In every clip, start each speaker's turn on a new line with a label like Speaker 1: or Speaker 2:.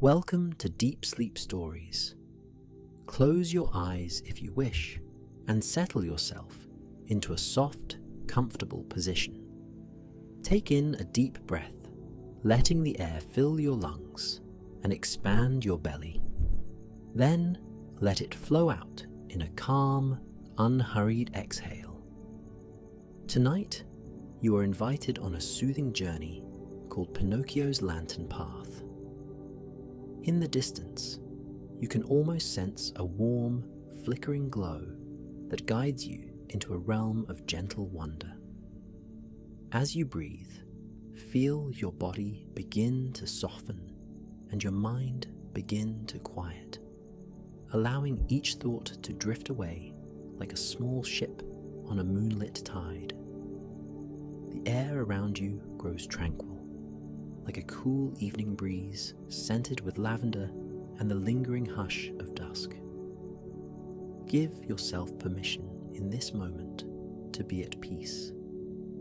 Speaker 1: Welcome to Deep Sleep Stories. Close your eyes if you wish and settle yourself into a soft, comfortable position. Take in a deep breath, letting the air fill your lungs and expand your belly. Then let it flow out in a calm, unhurried exhale. Tonight, you are invited on a soothing journey called Pinocchio's Lantern Path. In the distance, you can almost sense a warm, flickering glow that guides you into a realm of gentle wonder. As you breathe, feel your body begin to soften and your mind begin to quiet, allowing each thought to drift away like a small ship on a moonlit tide. The air around you grows tranquil, like a cool evening breeze scented with lavender and the lingering hush of dusk. Give yourself permission in this moment to be at peace,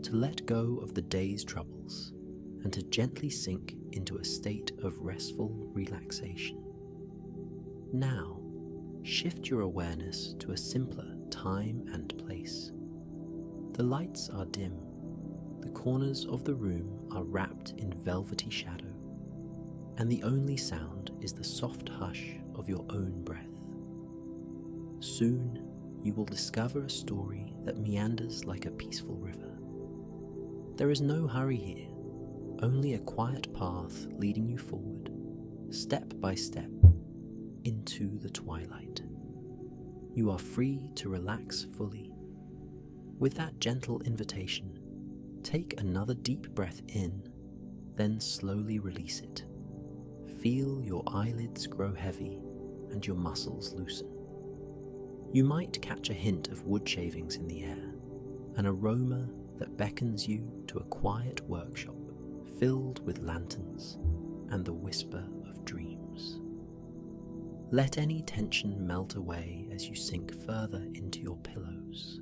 Speaker 1: to let go of the day's troubles, and to gently sink into a state of restful relaxation. Now, shift your awareness to a simpler time and place. The lights are dim. The corners of the room are wrapped in velvety shadow, and the only sound is the soft hush of your own breath. Soon, you will discover a story that meanders like a peaceful river. There is no hurry here, only a quiet path leading you forward, step by step, into the twilight. You are free to relax fully. With that gentle invitation, take another deep breath in, then slowly release it. Feel your eyelids grow heavy and your muscles loosen. You might catch a hint of wood shavings in the air, an aroma that beckons you to a quiet workshop filled with lanterns and the whisper of dreams. Let any tension melt away as you sink further into your pillows,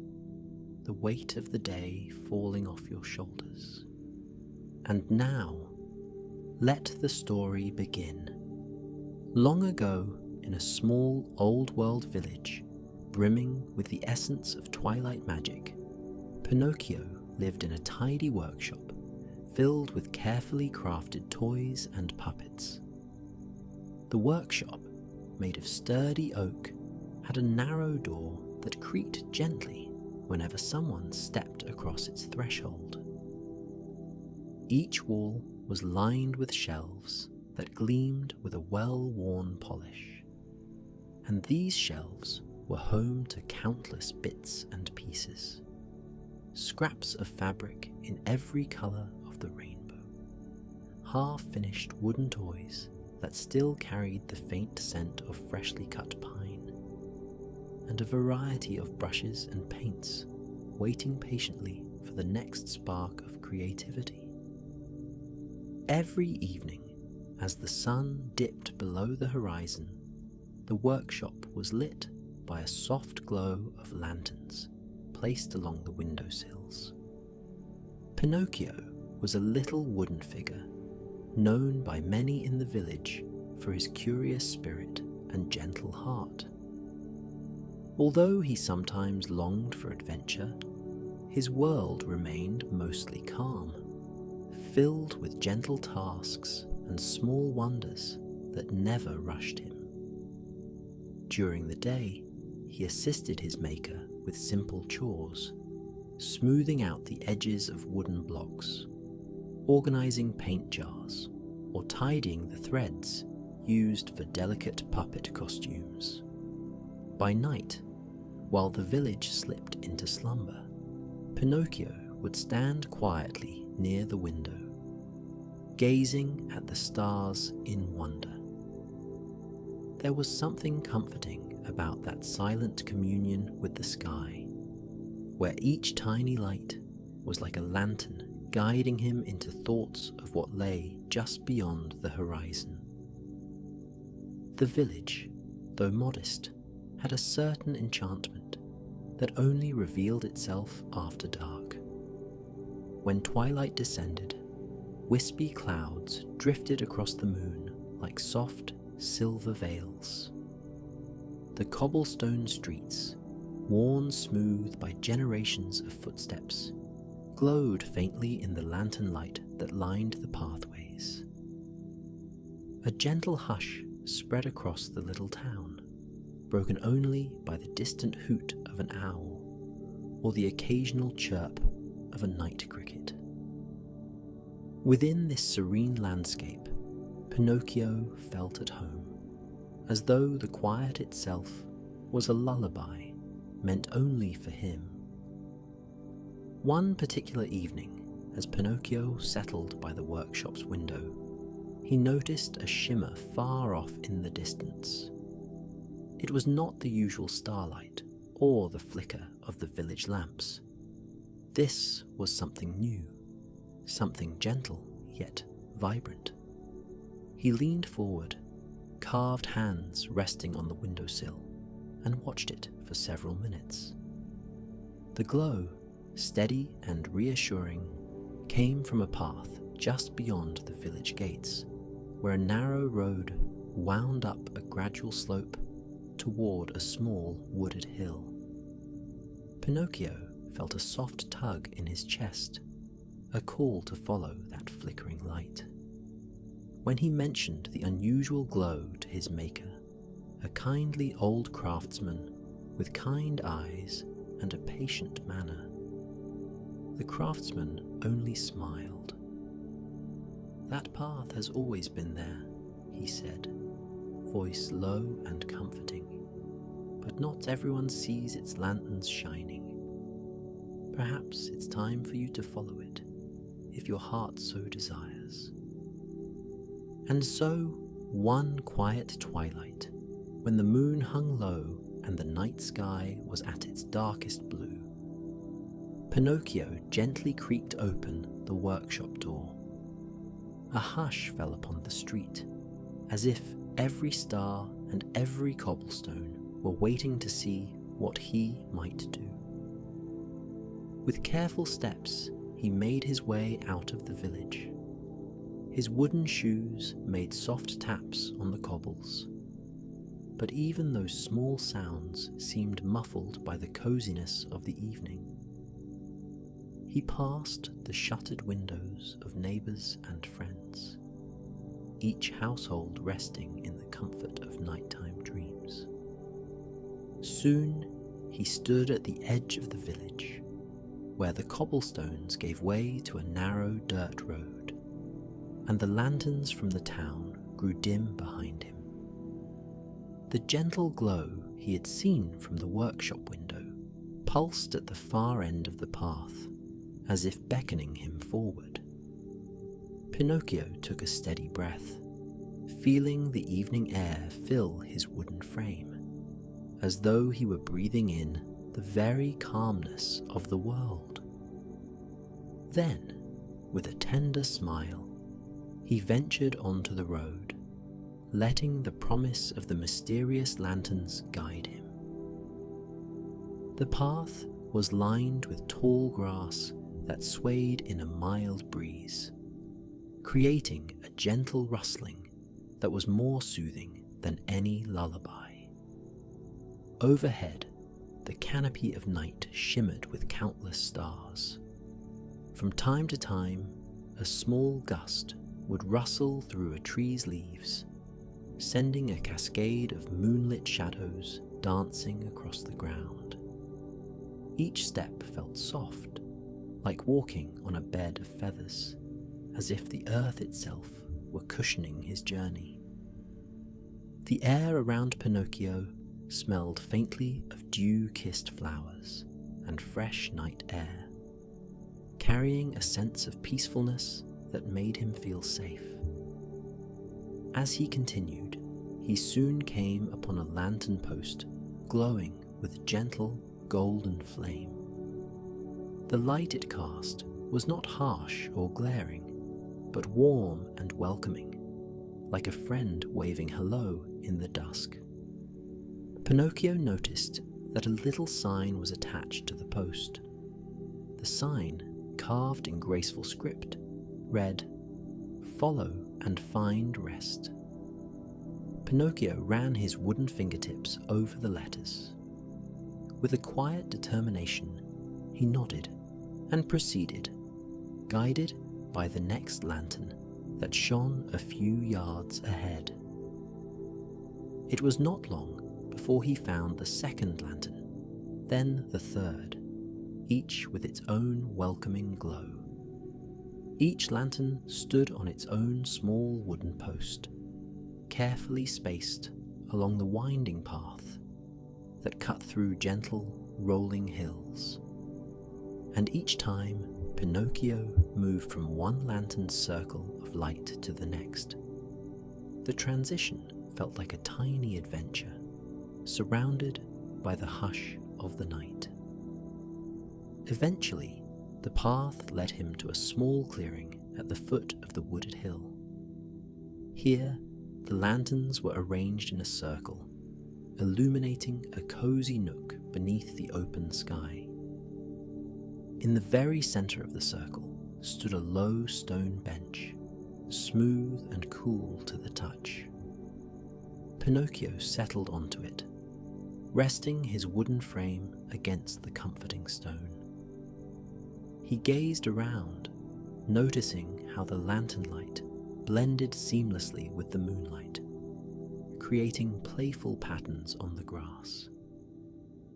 Speaker 1: the weight of the day falling off your shoulders. And now, let the story begin. Long ago, in a small old-world village, brimming with the essence of twilight magic, Pinocchio lived in a tidy workshop filled with carefully crafted toys and puppets. The workshop, made of sturdy oak, had a narrow door that creaked gently whenever someone stepped across its threshold. Each wall was lined with shelves that gleamed with a well-worn polish, and these shelves were home to countless bits and pieces, scraps of fabric in every colour of the rainbow, half-finished wooden toys that still carried the faint scent of freshly cut pine, and a variety of brushes and paints waiting patiently for the next spark of creativity. Every evening, as the sun dipped below the horizon, the workshop was lit by a soft glow of lanterns placed along the windowsills. Pinocchio was a little wooden figure, known by many in the village for his curious spirit and gentle heart. Although he sometimes longed for adventure, his world remained mostly calm, filled with gentle tasks and small wonders that never rushed him. During the day, he assisted his maker with simple chores, smoothing out the edges of wooden blocks, organizing paint jars, or tidying the threads used for delicate puppet costumes. By night, while the village slipped into slumber, Pinocchio would stand quietly near the window, gazing at the stars in wonder. There was something comforting about that silent communion with the sky, where each tiny light was like a lantern guiding him into thoughts of what lay just beyond the horizon. The village, though modest, had a certain enchantment that only revealed itself after dark. When twilight descended, wispy clouds drifted across the moon like soft silver veils. The cobblestone streets, worn smooth by generations of footsteps, glowed faintly in the lantern light that lined the pathways. A gentle hush spread across the little town, broken only by the distant hoot of an owl or the occasional chirp of a night cricket. Within this serene landscape, Pinocchio felt at home, as though the quiet itself was a lullaby meant only for him. One particular evening, as Pinocchio settled by the workshop's window, he noticed a shimmer far off in the distance. It was not the usual starlight or the flicker of the village lamps. This was something new, something gentle yet vibrant. He leaned forward, carved hands resting on the windowsill, and watched it for several minutes. The glow, steady and reassuring, came from a path just beyond the village gates, where a narrow road wound up a gradual slope toward a small wooded hill. Pinocchio felt a soft tug in his chest, a call to follow that flickering light. When he mentioned the unusual glow to his maker, a kindly old craftsman with kind eyes and a patient manner, the craftsman only smiled. "That path has always been there," he said, voice low and comforting, "but not everyone sees its lanterns shining. Perhaps it's time for you to follow it, if your heart so desires." And so, one quiet twilight, when the moon hung low and the night sky was at its darkest blue, Pinocchio gently creaked open the workshop door. A hush fell upon the street, as if every star and every cobblestone were waiting to see what he might do. With careful steps, he made his way out of the village. His wooden shoes made soft taps on the cobbles, but even those small sounds seemed muffled by the coziness of the evening. He passed the shuttered windows of neighbours and friends, each household resting in the comfort of nighttime dreams. Soon he stood at the edge of the village, where the cobblestones gave way to a narrow dirt road, and the lanterns from the town grew dim behind him. The gentle glow he had seen from the workshop window pulsed at the far end of the path, as if beckoning him forward. Pinocchio took a steady breath, feeling the evening air fill his wooden frame, as though he were breathing in the very calmness of the world. Then, with a tender smile, he ventured onto the road, letting the promise of the mysterious lanterns guide him. The path was lined with tall grass that swayed in a mild breeze, creating a gentle rustling that was more soothing than any lullaby. Overhead, the canopy of night shimmered with countless stars. From time to time, a small gust would rustle through a tree's leaves, sending a cascade of moonlit shadows dancing across the ground. Each step felt soft, like walking on a bed of feathers, as if the earth itself were cushioning his journey. The air around Pinocchio smelled faintly of dew-kissed flowers and fresh night air, carrying a sense of peacefulness that made him feel safe. As he continued, he soon came upon a lantern post glowing with gentle golden flame. The light it cast was not harsh or glaring, but warm and welcoming, like a friend waving hello in the dusk. Pinocchio noticed that a little sign was attached to the post. The sign, carved in graceful script, read, "Follow and find rest." Pinocchio ran his wooden fingertips over the letters. With a quiet determination, he nodded and proceeded, guided by the next lantern that shone a few yards ahead. It was not long before he found the second lantern, then the third, each with its own welcoming glow. Each lantern stood on its own small wooden post, carefully spaced along the winding path that cut through gentle, rolling hills. And each time, Pinocchio moved from one lantern's circle of light to the next. The transition felt like a tiny adventure, surrounded by the hush of the night. Eventually, the path led him to a small clearing at the foot of the wooded hill. Here, the lanterns were arranged in a circle, illuminating a cozy nook beneath the open sky. In the very center of the circle stood a low stone bench, smooth and cool to the touch. Pinocchio settled onto it, resting his wooden frame against the comforting stone. He gazed around, noticing how the lantern light blended seamlessly with the moonlight, creating playful patterns on the grass.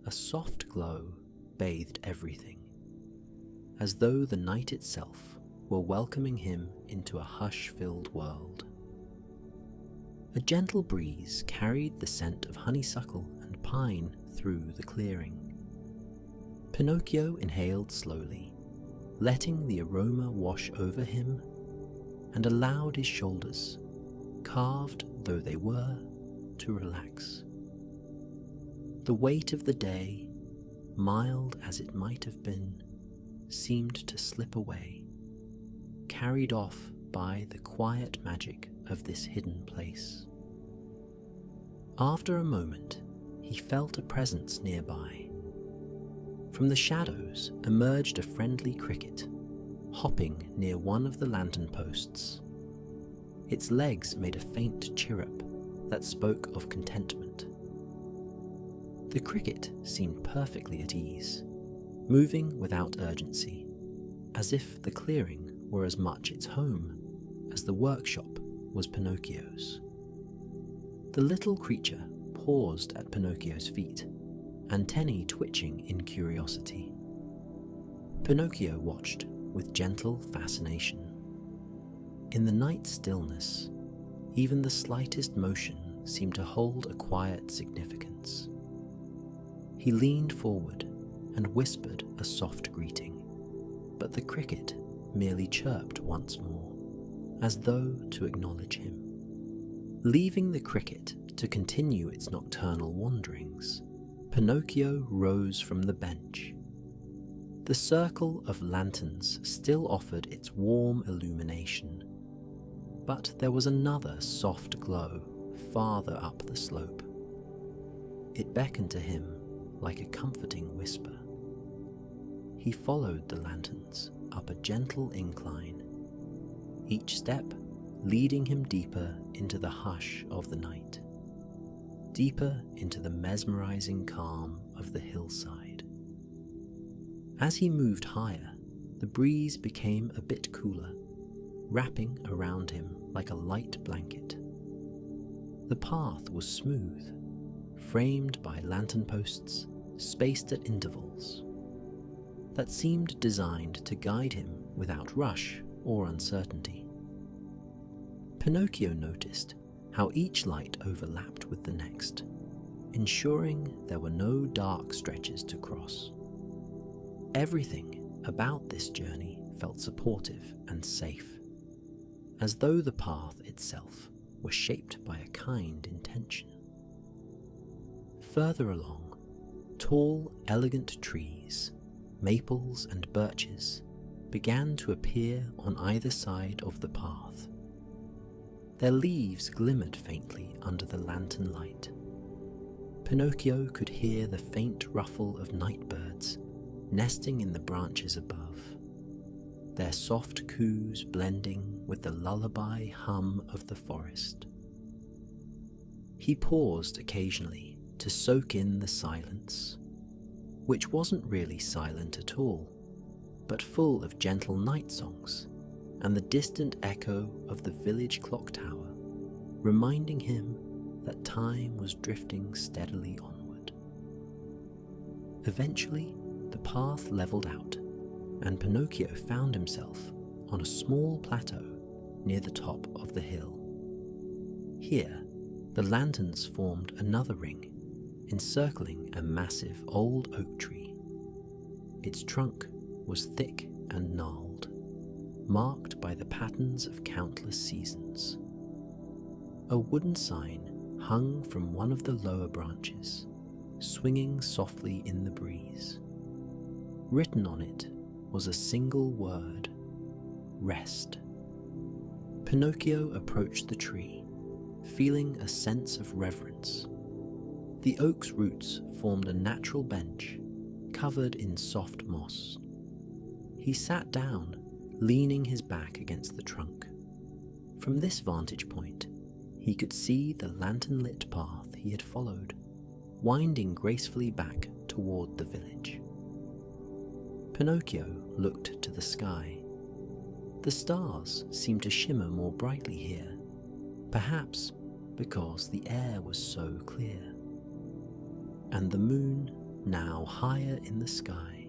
Speaker 1: A soft glow bathed everything, as though the night itself were welcoming him into a hush-filled world. A gentle breeze carried the scent of honeysuckle and pine through the clearing. Pinocchio inhaled slowly, letting the aroma wash over him, and allowed his shoulders, carved though they were, to relax. The weight of the day, mild as it might have been, seemed to slip away, carried off by the quiet magic of this hidden place. After a moment, he felt a presence nearby. From the shadows emerged a friendly cricket, hopping near one of the lantern posts. Its legs made a faint chirrup that spoke of contentment. The cricket seemed perfectly at ease, moving without urgency, as if the clearing were as much its home as the workshop was Pinocchio's. The little creature paused at Pinocchio's feet, antennae twitching in curiosity. Pinocchio watched with gentle fascination. In the night stillness, even the slightest motion seemed to hold a quiet significance. He leaned forward and whispered a soft greeting, but the cricket merely chirped once more, as though to acknowledge him. Leaving the cricket to continue its nocturnal wanderings, Pinocchio rose from the bench. The circle of lanterns still offered its warm illumination, but there was another soft glow farther up the slope. It beckoned to him like a comforting whisper. He followed the lanterns up a gentle incline, each step leading him deeper into the hush of the night, deeper into the mesmerizing calm of the hillside. As he moved higher, the breeze became a bit cooler, wrapping around him like a light blanket. The path was smooth, framed by lantern posts spaced at intervals, that seemed designed to guide him without rush or uncertainty. Pinocchio noticed how each light overlapped with the next, ensuring there were no dark stretches to cross. Everything about this journey felt supportive and safe, as though the path itself were shaped by a kind intention. Further along, tall, elegant trees, maples and birches, began to appear on either side of the path. Their leaves glimmered faintly under the lantern light. Pinocchio could hear the faint ruffle of night birds nesting in the branches above, their soft coos blending with the lullaby hum of the forest. He paused occasionally to soak in the silence, which wasn't really silent at all, but full of gentle night songs and the distant echo of the village clock tower, reminding him that time was drifting steadily onward. Eventually, the path leveled out, and Pinocchio found himself on a small plateau near the top of the hill. Here, the lanterns formed another ring, encircling a massive old oak tree. Its trunk was thick and gnarled, marked by the patterns of countless seasons. A wooden sign hung from one of the lower branches, swinging softly in the breeze. Written on it was a single word: rest. Pinocchio approached the tree, feeling a sense of reverence. The oak's roots formed a natural bench, covered in soft moss. He sat down, leaning his back against the trunk. From this vantage point, he could see the lantern-lit path he had followed, winding gracefully back toward the village. Pinocchio looked to the sky. The stars seemed to shimmer more brightly here, perhaps because the air was so clear. And the moon, now higher in the sky,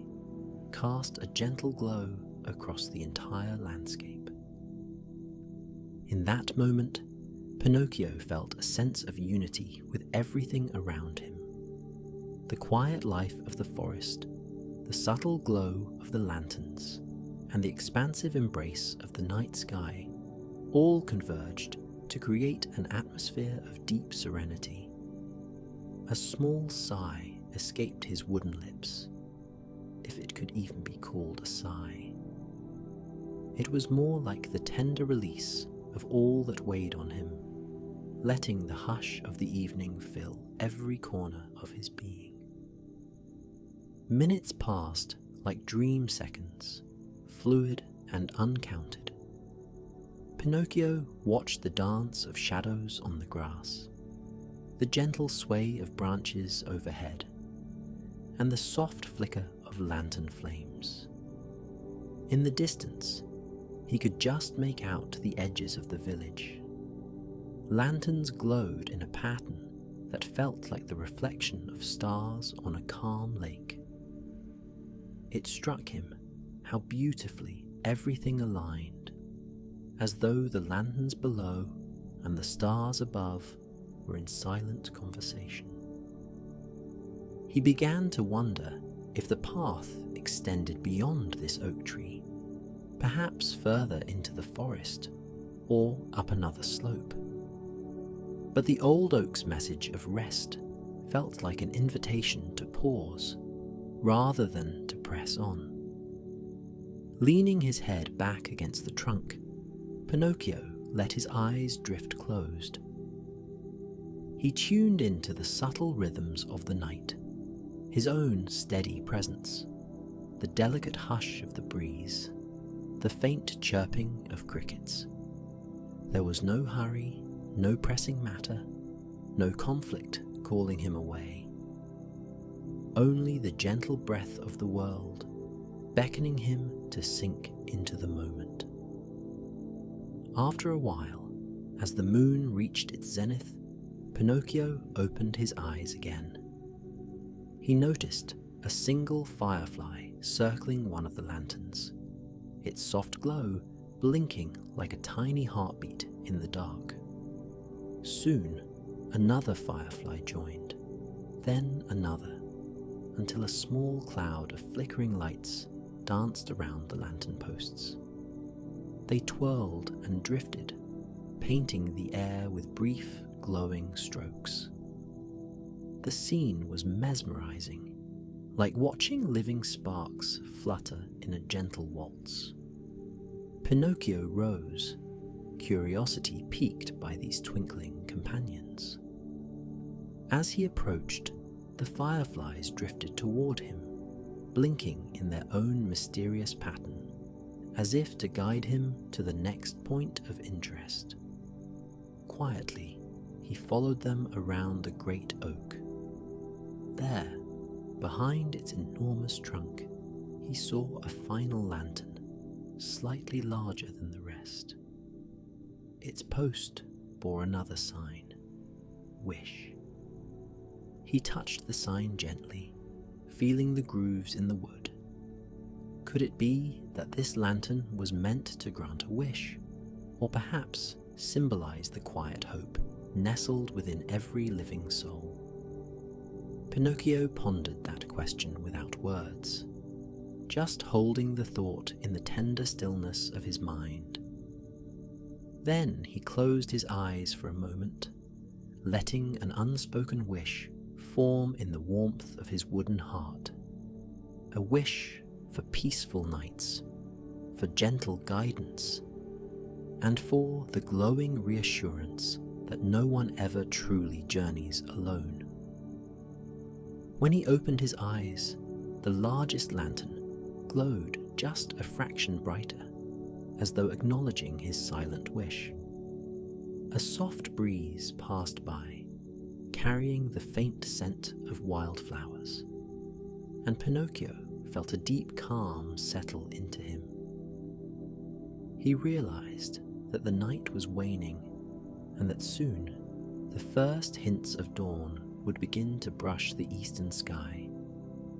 Speaker 1: cast a gentle glow across the entire landscape. In that moment, Pinocchio felt a sense of unity with everything around him. The quiet life of the forest, the subtle glow of the lanterns, and the expansive embrace of the night sky all converged to create an atmosphere of deep serenity. A small sigh escaped his wooden lips, if it could even be called a sigh. It was more like the tender release of all that weighed on him, letting the hush of the evening fill every corner of his being. Minutes passed like dream seconds, fluid and uncounted. Pinocchio watched the dance of shadows on the grass, the gentle sway of branches overhead, and the soft flicker of lantern flames. In the distance, he could just make out the edges of the village. Lanterns glowed in a pattern that felt like the reflection of stars on a calm lake. It struck him how beautifully everything aligned, as though the lanterns below and the stars above were in silent conversation. He began to wonder if the path extended beyond this oak tree, perhaps further into the forest or up another slope. But the old oak's message of rest felt like an invitation to pause rather than to press on. Leaning his head back against the trunk, Pinocchio let his eyes drift closed. He tuned into the subtle rhythms of the night, his own steady presence, the delicate hush of the breeze, the faint chirping of crickets. There was no hurry, no pressing matter, no conflict calling him away. Only the gentle breath of the world, beckoning him to sink into the moment. After a while, as the moon reached its zenith, Pinocchio opened his eyes again. He noticed a single firefly circling one of the lanterns, its soft glow blinking like a tiny heartbeat in the dark. Soon, another firefly joined, then another, until a small cloud of flickering lights danced around the lantern posts. They twirled and drifted, painting the air with brief, glowing strokes. The scene was mesmerizing, like watching living sparks flutter in a gentle waltz. Pinocchio rose, curiosity piqued by these twinkling companions. As he approached, the fireflies drifted toward him, blinking in their own mysterious pattern, as if to guide him to the next point of interest. Quietly, he followed them around the great oak. There, behind its enormous trunk, he saw a final lantern, slightly larger than the rest. Its post bore another sign, Wish. He touched the sign gently, feeling the grooves in the wood. Could it be that this lantern was meant to grant a wish, or perhaps symbolize the quiet hope nestled within every living soul? Pinocchio pondered that question without words, just holding the thought in the tender stillness of his mind. Then he closed his eyes for a moment, letting an unspoken wish form in the warmth of his wooden heart. A wish for peaceful nights, for gentle guidance, and for the glowing reassurance that no one ever truly journeys alone. When he opened his eyes, the largest lantern glowed just a fraction brighter, as though acknowledging his silent wish. A soft breeze passed by, carrying the faint scent of wildflowers, and Pinocchio felt a deep calm settle into him. He realized that the night was waning, and that soon the first hints of dawn would begin to brush the eastern sky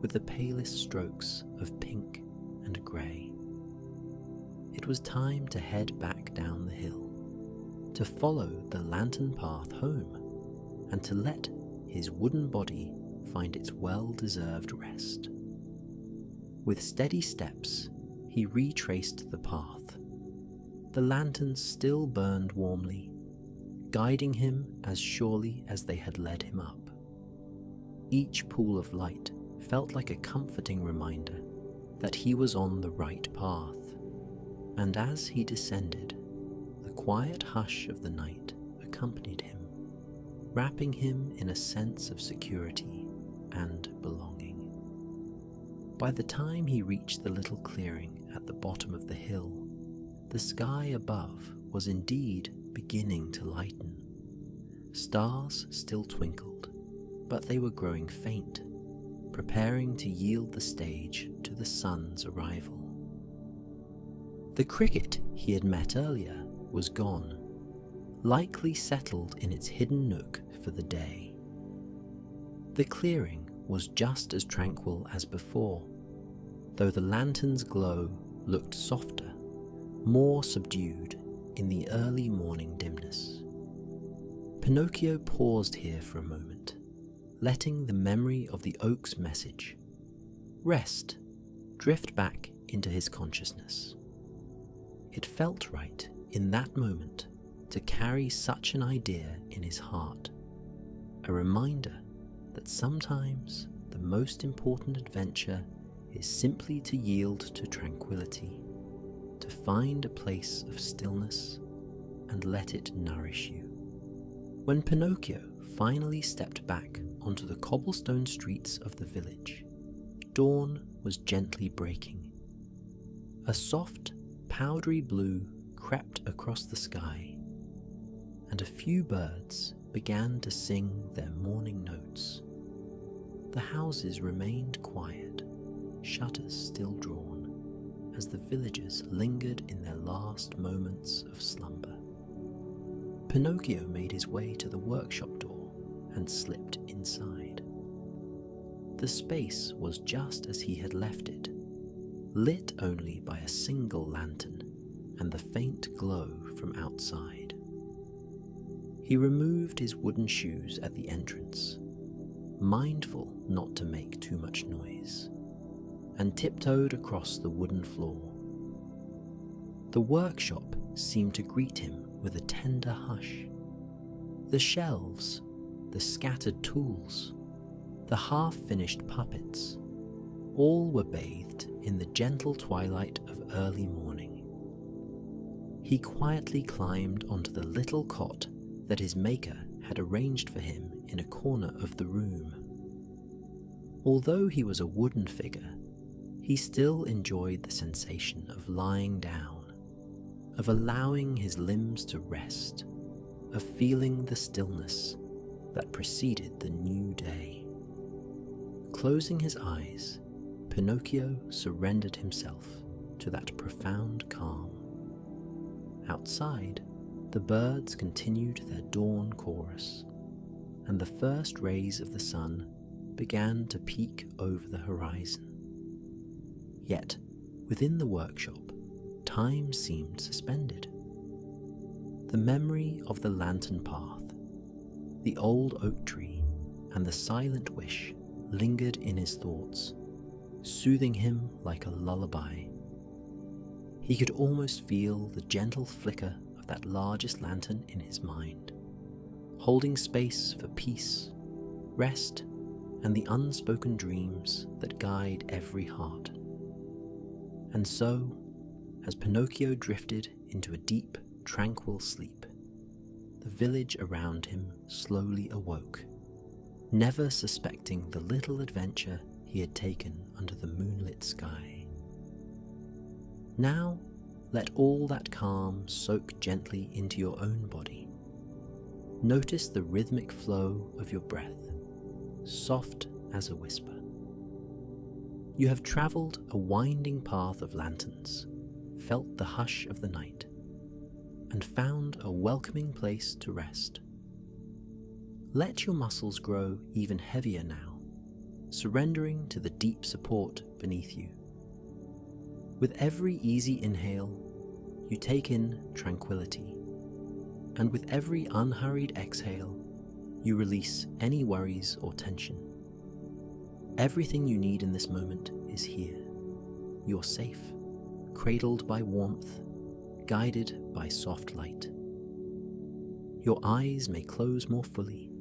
Speaker 1: with the palest strokes of pink and grey. It was time to head back down the hill, to follow the lantern path home, and to let his wooden body find its well-deserved rest. With steady steps, he retraced the path. The lanterns still burned warmly, guiding him as surely as they had led him up. Each pool of light felt like a comforting reminder that he was on the right path, and as he descended, the quiet hush of the night accompanied him, wrapping him in a sense of security and belonging. By the time he reached the little clearing at the bottom of the hill, the sky above was indeed beginning to lighten. Stars still twinkled, but they were growing faint, preparing to yield the stage to the sun's arrival. The cricket he had met earlier was gone, likely settled in its hidden nook for the day. The clearing was just as tranquil as before, though the lantern's glow looked softer, more subdued in the early morning dimness. Pinocchio paused here for a moment, letting the memory of the oak's message, rest, drift back into his consciousness. It felt right in that moment to carry such an idea in his heart, a reminder that sometimes the most important adventure is simply to yield to tranquility, to find a place of stillness and let it nourish you. When Pinocchio finally stepped back onto the cobblestone streets of the village, dawn was gently breaking. A soft, powdery blue crept across the sky, and a few birds began to sing their morning notes. The houses remained quiet, shutters still drawn, as the villagers lingered in their last moments of slumber. Pinocchio made his way to the workshop door and slipped inside. The space was just as he had left it, lit only by a single lantern and the faint glow from outside. He removed his wooden shoes at the entrance, mindful not to make too much noise, and tiptoed across the wooden floor. The workshop seemed to greet him with a tender hush. The shelves, the scattered tools, the half-finished puppets, all were bathed in the gentle twilight of early morning. He quietly climbed onto the little cot that his maker had arranged for him in a corner of the room. Although he was a wooden figure, he still enjoyed the sensation of lying down, of allowing his limbs to rest, of feeling the stillness that preceded the new day. Closing his eyes, Pinocchio surrendered himself to that profound calm. Outside, the birds continued their dawn chorus, and the first rays of the sun began to peek over the horizon. Yet, within the workshop, time seemed suspended. The memory of the lantern path, the old oak tree, and the silent wish lingered in his thoughts, soothing him like a lullaby. He could almost feel the gentle flicker of that largest lantern in his mind, holding space for peace, rest, and the unspoken dreams that guide every heart. And so, as Pinocchio drifted into a deep, tranquil sleep, the village around him slowly awoke, never suspecting the little adventure he had taken under the moonlit sky. Now, let all that calm soak gently into your own body. Notice the rhythmic flow of your breath, soft as a whisper. You have travelled a winding path of lanterns, felt the hush of the night, and found a welcoming place to rest. Let your muscles grow even heavier now, surrendering to the deep support beneath you. With every easy inhale, you take in tranquility, and with every unhurried exhale, you release any worries or tension. Everything you need in this moment is here. You're safe, cradled by warmth, guided by soft light. Your eyes may close more fully,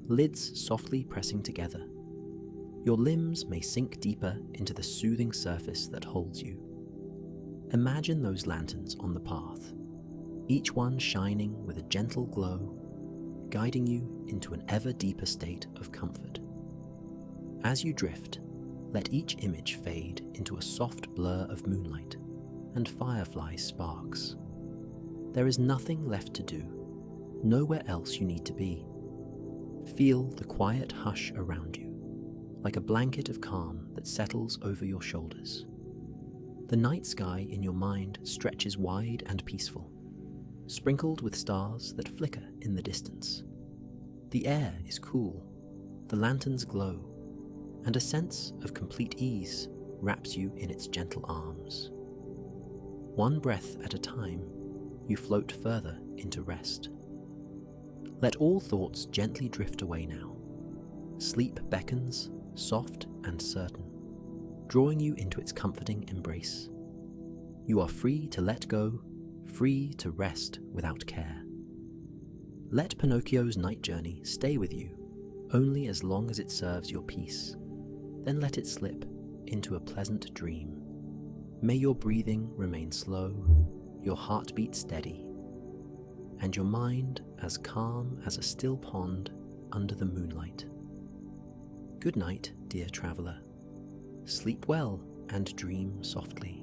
Speaker 1: lids softly pressing together. Your limbs may sink deeper into the soothing surface that holds you. Imagine those lanterns on the path, each one shining with a gentle glow, guiding you into an ever deeper state of comfort. As you drift, let each image fade into a soft blur of moonlight and firefly sparks. There is nothing left to do, nowhere else you need to be. Feel the quiet hush around you, like a blanket of calm that settles over your shoulders. The night sky in your mind stretches wide and peaceful, sprinkled with stars that flicker in the distance. The air is cool, the lanterns glow, and a sense of complete ease wraps you in its gentle arms. One breath at a time, you float further into rest. Let all thoughts gently drift away now. Sleep beckons, soft and certain, drawing you into its comforting embrace. You are free to let go, free to rest without care. Let Pinocchio's night journey stay with you, only as long as it serves your peace. Then let it slip into a pleasant dream. May your breathing remain slow, your heartbeat steady, and your mind as calm as a still pond under the moonlight. Good night, dear traveller. Sleep well and dream softly.